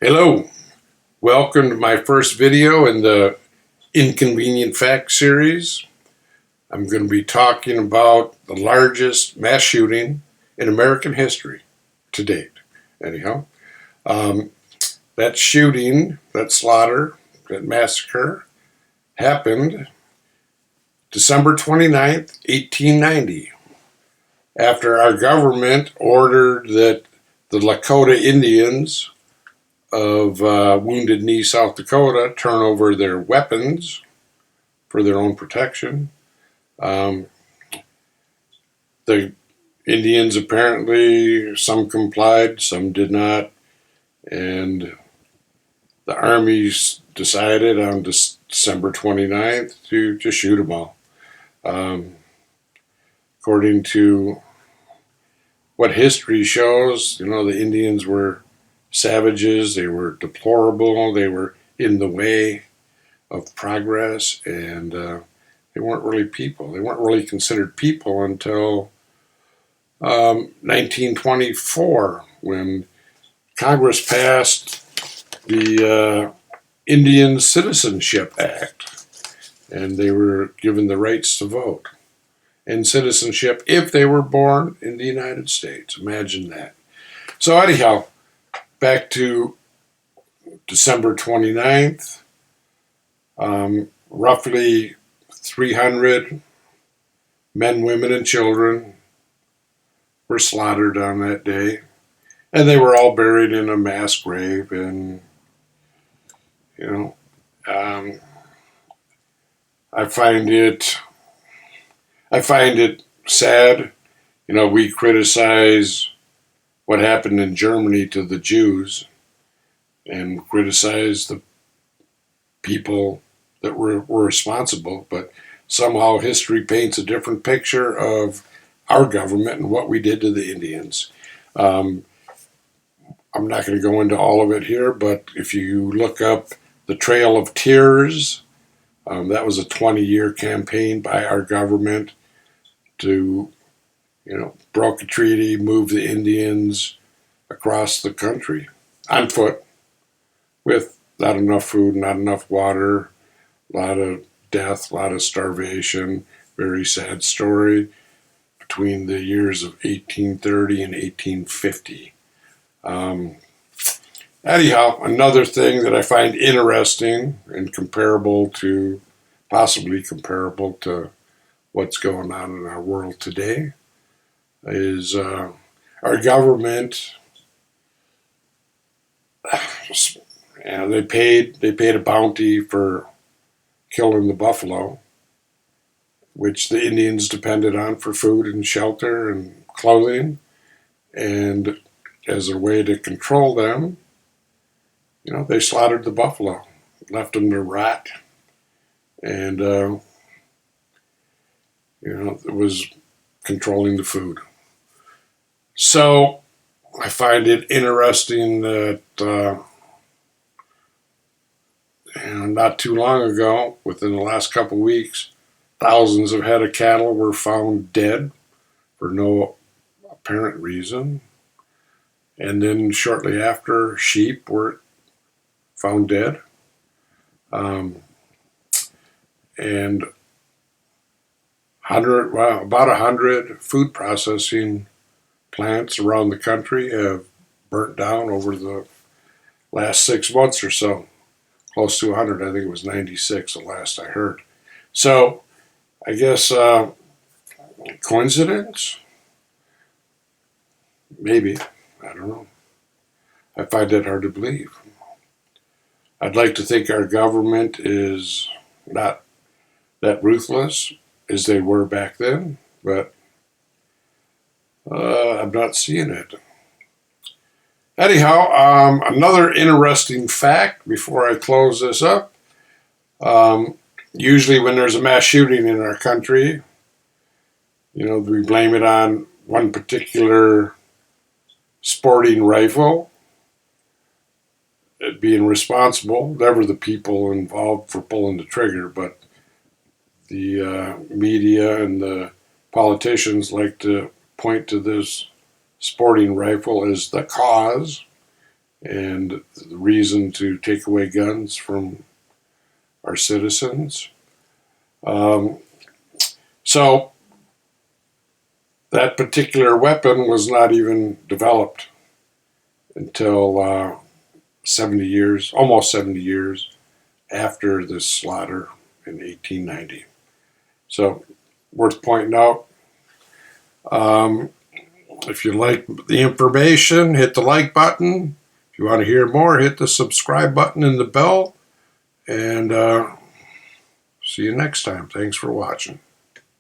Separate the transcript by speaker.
Speaker 1: Hello, welcome to my first video in the Inconvenient Facts series. I'm going to be talking about the largest mass shooting in American history to date. Anyhow, um, that shooting, that slaughter, that massacre happened December 29th, 1890, after our government ordered that the Lakota Indians of Wounded Knee, South Dakota, turn over their weapons for their own protection. Um, the Indians apparently, some complied, some did not, and the armies decided on December 29th to shoot them all. Um, According to what history shows, the Indians were savages, they were deplorable, they were in the way of progress, and they weren't really people. They weren't really considered people until 1924, when Congress passed the Indian Citizenship Act, and they were given the rights to vote and citizenship if they were born in the United States. Imagine that. So anyhow, back to December 29th, roughly 300 men, women, and children were slaughtered on that day, and they were all buried in a mass grave. And you know, um, I find it sad. We criticize what happened in Germany to the Jews, and criticize the people that were responsible, but somehow history paints a different picture of our government and what we did to the Indians. Um, I'm not going to go into all of it here, but if you look up the Trail of Tears, that was a 20-year campaign by our government to, broke a treaty, move the Indians across the country on foot with not enough food, not enough water, a lot of death, a lot of starvation. Very sad story between the years of 1830 and 1850. Anyhow, another thing that I find interesting and possibly comparable to what's going on in our world today is our government. They paid a bounty for killing the buffalo, which the Indians depended on for food and shelter and clothing, and as a way to control them, they slaughtered the buffalo, left them to rot, and it was controlling the food. So I find it interesting that not too long ago, within the last couple of weeks, thousands of head of cattle were found dead for no apparent reason. And then shortly after, sheep were found dead. And about 100 food processing plants around the country have burnt down over the last 6 months or so. Close to 100. I think it was 96 the last I heard. So I guess coincidence? Maybe. I don't know. I find that hard to believe. I'd like to think our government is not that ruthless as they were back then, but I'm not seeing it. Anyhow, another interesting fact before I close this up. Usually when there's a mass shooting in our country, we blame it on one particular sporting rifle being responsible, never the people involved for pulling the trigger, but the media and the politicians like to point to this sporting rifle as the cause, and the reason to take away guns from our citizens. So that particular weapon was not even developed until 70 years, almost 70 years after this slaughter in 1890. So worth pointing out. If you like the information, hit the like button. If you want to hear more, hit the subscribe button and the bell. And see you next time. Thanks for watching.